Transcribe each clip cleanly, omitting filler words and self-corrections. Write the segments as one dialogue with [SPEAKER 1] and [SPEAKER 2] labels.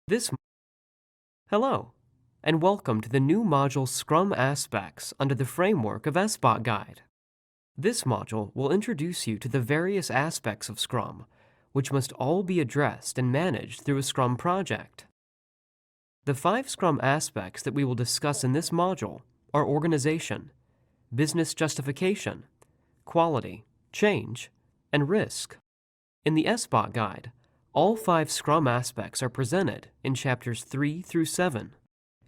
[SPEAKER 1] This Hello, and welcome to the new module Scrum Aspects under the framework of SBOT Guide. This module will introduce you to the various aspects of Scrum, which must all be addressed and managed through a Scrum project. The 5 Scrum aspects that we will discuss in this module are organization, business justification, quality, change, and risk. In the SBOT Guide, all 5 Scrum aspects are presented in chapters 3 through 7.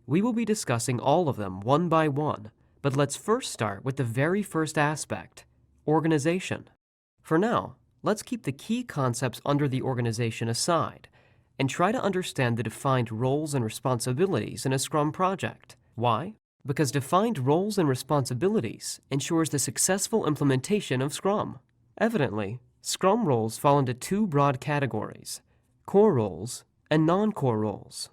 [SPEAKER 1] We will be discussing all of them one by one, but let's first start with the very first aspect, organization. For now, let's keep the key concepts under the organization aside and try to understand the defined roles and responsibilities in a Scrum project. Why? Because defined roles and responsibilities ensures the successful implementation of Scrum. Evidently, Scrum roles fall into 2 broad categories, core roles and non-core roles.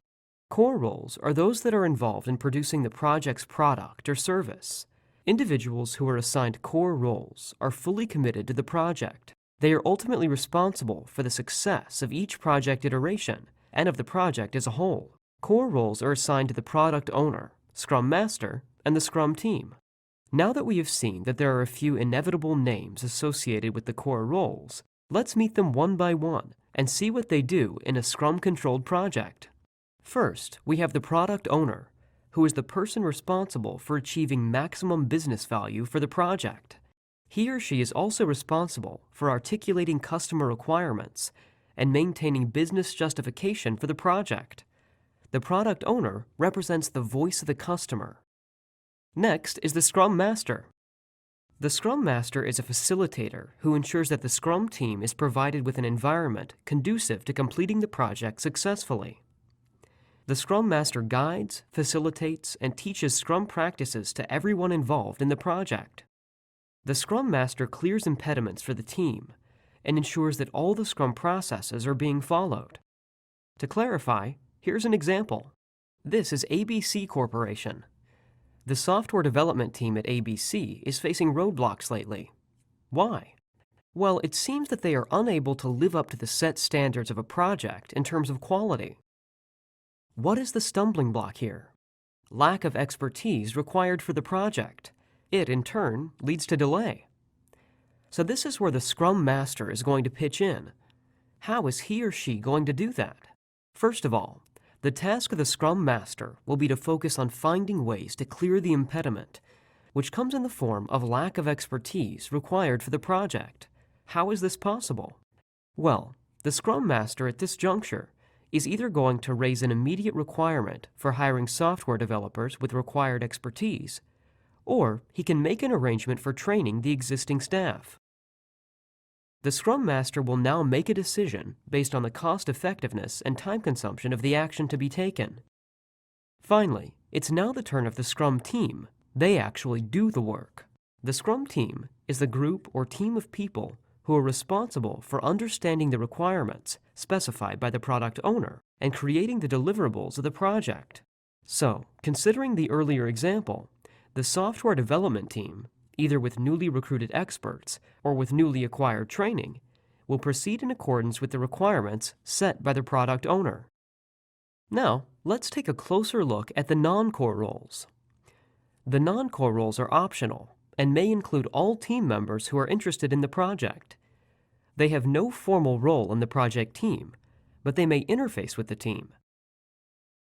[SPEAKER 1] Core roles are those that are involved in producing the project's product or service. Individuals who are assigned core roles are fully committed to the project. They are ultimately responsible for the success of each project iteration and of the project as a whole. Core roles are assigned to the product owner, Scrum Master, and the Scrum team. Now that we have seen that there are a few inevitable names associated with the core roles, let's meet them one by one and see what they do in a Scrum-controlled project. First, we have the product owner, who is the person responsible for achieving maximum business value for the project. He or she is also responsible for articulating customer requirements and maintaining business justification for the project. The product owner represents the voice of the customer. Next is the Scrum Master. The Scrum Master is a facilitator who ensures that the Scrum team is provided with an environment conducive to completing the project successfully. The Scrum Master guides, facilitates, and teaches Scrum practices to everyone involved in the project. The Scrum Master clears impediments for the team and ensures that all the Scrum processes are being followed. To clarify, here's an example. This is ABC Corporation. The software development team at ABC is facing roadblocks lately. Why? Well, it seems that they are unable to live up to the set standards of a project in terms of quality. What is the stumbling block here? Lack of expertise required for the project. It, in turn, leads to delay. So this is where the Scrum Master is going to pitch in. How is he or she going to do that? First of all, the task of the Scrum Master will be to focus on finding ways to clear the impediment, which comes in the form of lack of expertise required for the project. How is this possible? Well, the Scrum Master at this juncture is either going to raise an immediate requirement for hiring software developers with required expertise, or he can make an arrangement for training the existing staff. The Scrum Master will now make a decision based on the cost-effectiveness and time consumption of the action to be taken. Finally, it's now the turn of the Scrum team. They actually do the work. The Scrum team is the group or team of people who are responsible for understanding the requirements specified by the product owner and creating the deliverables of the project. So, considering the earlier example, the software development team, either with newly recruited experts or with newly acquired training, will proceed in accordance with the requirements set by the product owner. Now, let's take a closer look at the non-core roles. The non-core roles are optional and may include all team members who are interested in the project. They have no formal role in the project team, but they may interface with the team.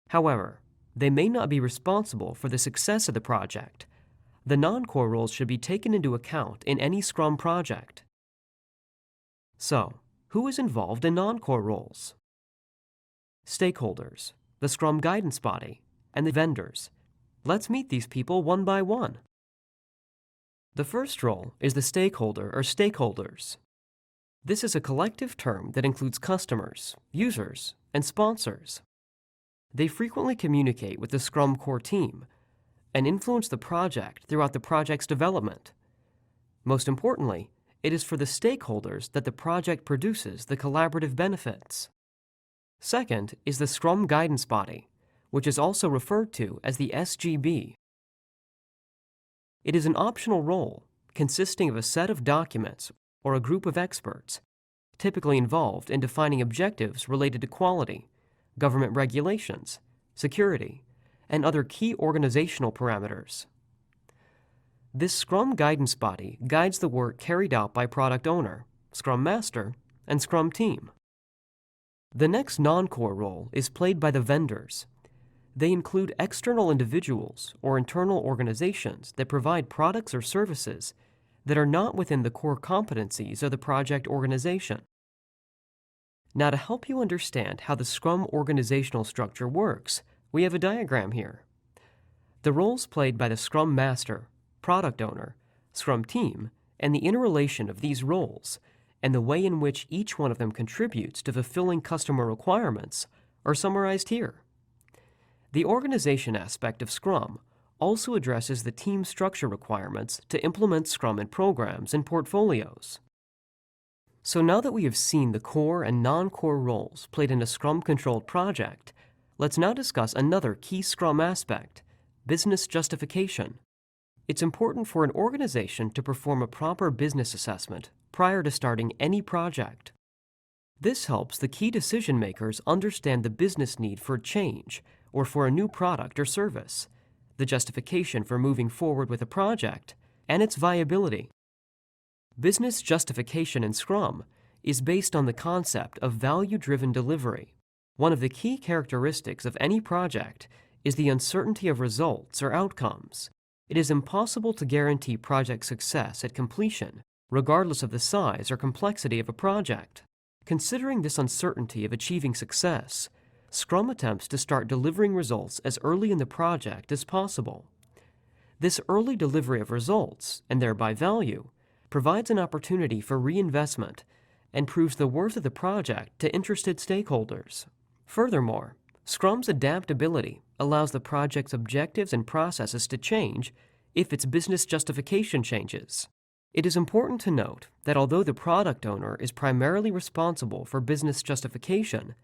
[SPEAKER 1] However, they may not be responsible for the success of the project. The non-core roles should be taken into account in any Scrum project. So, who is involved in non-core roles? Stakeholders, the Scrum guidance body, and the vendors. Let's meet these people one by one. The first role is the stakeholder or stakeholders. This is a collective term that includes customers, users, and sponsors. They frequently communicate with the Scrum core team and influence the project throughout the project's development. Most importantly, it is for the stakeholders that the project produces the collaborative benefits. Second is the Scrum guidance body, which is also referred to as the SGB. It is an optional role consisting of a set of documents or a group of experts, typically involved in defining objectives related to quality, government regulations, security, and other key organizational parameters. This Scrum guidance body guides the work carried out by product owner, Scrum Master, and Scrum team. The next non-core role is played by the vendors. They include external individuals or internal organizations that provide products or services that are not within the core competencies of the project organization. Now, to help you understand how the Scrum organizational structure works, we have a diagram here. The roles played by the Scrum Master, Product Owner, Scrum Team, and the interrelation of these roles, and the way in which each one of them contributes to fulfilling customer requirements, are summarized here. The organization aspect of Scrum also addresses the team structure requirements to implement Scrum in programs and portfolios. So now that we have seen the core and non-core roles played in a Scrum-controlled project, let's now discuss another key Scrum aspect, business justification. It's important for an organization to perform a proper business assessment prior to starting any project. This helps the key decision makers understand the business need for change or for a new product or service, the justification for moving forward with a project, and its viability. Business justification in Scrum is based on the concept of value-driven delivery. One of the key characteristics of any project is the uncertainty of results or outcomes. It is impossible to guarantee project success at completion, regardless of the size or complexity of a project. Considering this uncertainty of achieving success, Scrum attempts to start delivering results as early in the project as possible. This early delivery of results, and thereby value, provides an opportunity for reinvestment and proves the worth of the project to interested stakeholders. Furthermore, Scrum's adaptability allows the project's objectives and processes to change if its business justification changes. It is important to note that although the product owner is primarily responsible for business justification,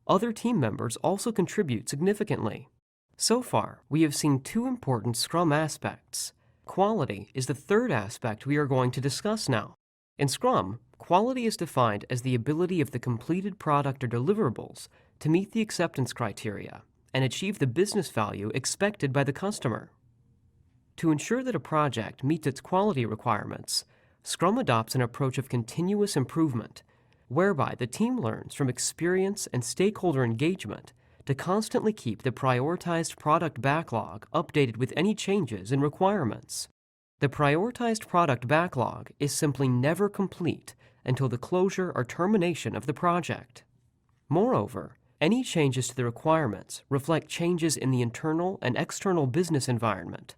[SPEAKER 1] other team members also contribute significantly. So far, we have seen two important Scrum aspects. Quality is the third aspect we are going to discuss now. In Scrum, quality is defined as the ability of the completed product or deliverables to meet the acceptance criteria and achieve the business value expected by the customer. To ensure that a project meets its quality requirements, Scrum adopts an approach of continuous improvement, whereby the team learns from experience and stakeholder engagement to constantly keep the prioritized product backlog updated with any changes in requirements. The prioritized product backlog is simply never complete until the closure or termination of the project. Moreover, any changes to the requirements reflect changes in the internal and external business environment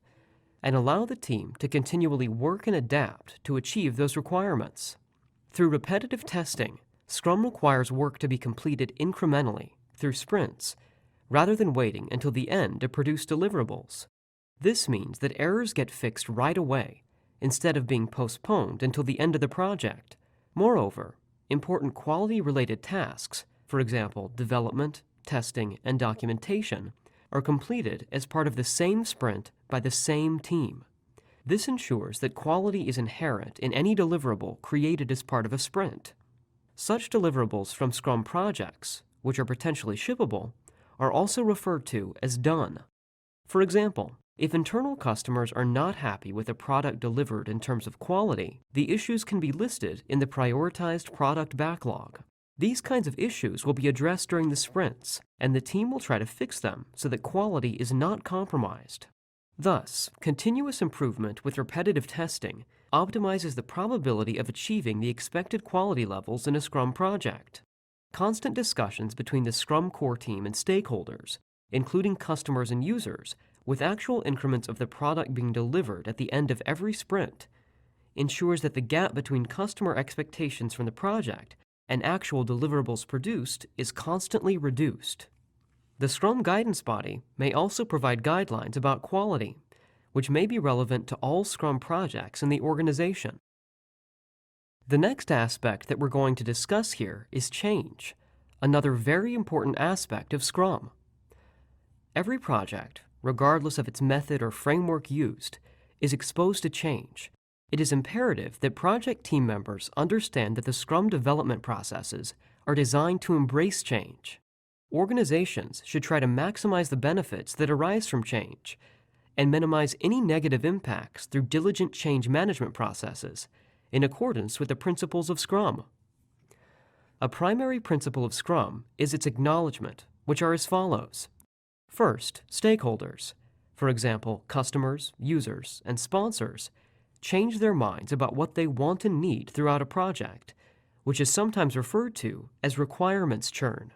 [SPEAKER 1] and allow the team to continually work and adapt to achieve those requirements. Through repetitive testing, Scrum requires work to be completed incrementally through sprints, rather than waiting until the end to produce deliverables. This means that errors get fixed right away, instead of being postponed until the end of the project. Moreover, important quality-related tasks, for example, development, testing, and documentation, are completed as part of the same sprint by the same team. This ensures that quality is inherent in any deliverable created as part of a sprint. Such deliverables from Scrum projects, which are potentially shippable, are also referred to as done. For example, if internal customers are not happy with a product delivered in terms of quality, the issues can be listed in the prioritized product backlog. These kinds of issues will be addressed during the sprints, and the team will try to fix them so that quality is not compromised. Thus, continuous improvement with repetitive testing optimizes the probability of achieving the expected quality levels in a Scrum project. Constant discussions between the Scrum core team and stakeholders, including customers and users, with actual increments of the product being delivered at the end of every sprint, ensures that the gap between customer expectations from the project and actual deliverables produced is constantly reduced. The Scrum guidance body may also provide guidelines about quality, which may be relevant to all Scrum projects in the organization. The next aspect that we're going to discuss here is change, another very important aspect of Scrum. Every project, regardless of its method or framework used, is exposed to change. It is imperative that project team members understand that the Scrum development processes are designed to embrace change. Organizations should try to maximize the benefits that arise from change and minimize any negative impacts through diligent change management processes in accordance with the principles of Scrum. A primary principle of Scrum is its acknowledgement, which are as follows. First, stakeholders, for example, customers, users, and sponsors, change their minds about what they want and need throughout a project, which is sometimes referred to as requirements churn.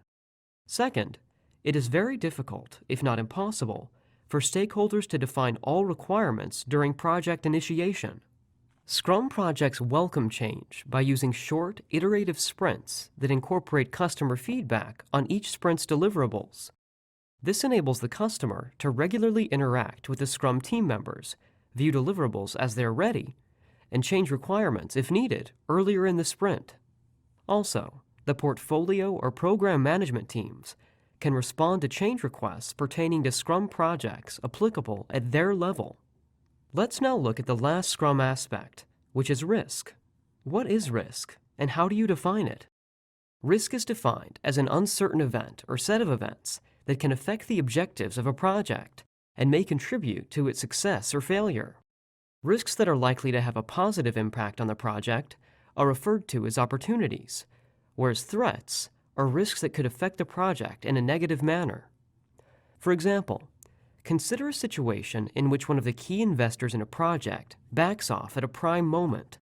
[SPEAKER 1] Second, it is very difficult, if not impossible, for stakeholders to define all requirements during project initiation. Scrum projects welcome change by using short, iterative sprints that incorporate customer feedback on each sprint's deliverables. This enables the customer to regularly interact with the Scrum team members, view deliverables as they're ready, and change requirements, if needed, earlier in the sprint. Also, the portfolio or program management teams can respond to change requests pertaining to Scrum projects applicable at their level. Let's now look at the last Scrum aspect, which is risk. What is risk, and how do you define it? Risk is defined as an uncertain event or set of events that can affect the objectives of a project and may contribute to its success or failure. Risks that are likely to have a positive impact on the project are referred to as opportunities, whereas threats are risks that could affect the project in a negative manner. For example, consider a situation in which one of the key investors in a project backs off at a prime moment.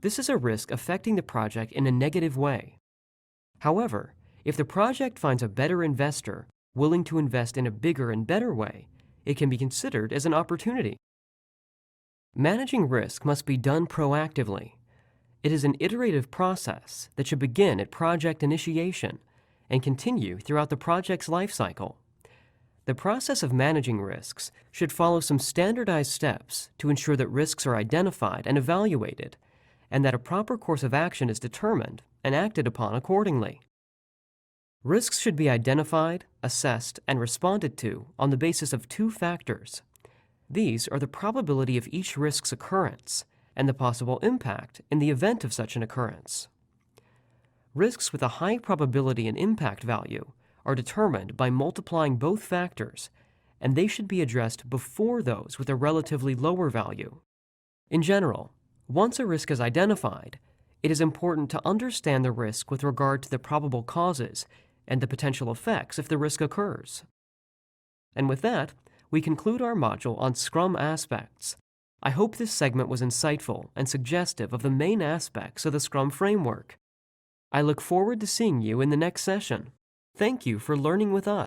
[SPEAKER 1] This is a risk affecting the project in a negative way. However, if the project finds a better investor willing to invest in a bigger and better way, it can be considered as an opportunity. Managing risk must be done proactively. It is an iterative process that should begin at project initiation and continue throughout the project's life cycle. The process of managing risks should follow some standardized steps to ensure that risks are identified and evaluated, and that a proper course of action is determined and acted upon accordingly. Risks should be identified, assessed, and responded to on the basis of two factors. These are the probability of each risk's occurrence and the possible impact in the event of such an occurrence. Risks with a high probability and impact value are determined by multiplying both factors, and they should be addressed before those with a relatively lower value. In general, once a risk is identified, it is important to understand the risk with regard to the probable causes and the potential effects if the risk occurs. And with that, we conclude our module on Scrum Aspects. I hope this segment was insightful and suggestive of the main aspects of the Scrum framework. I look forward to seeing you in the next session. Thank you for learning with us.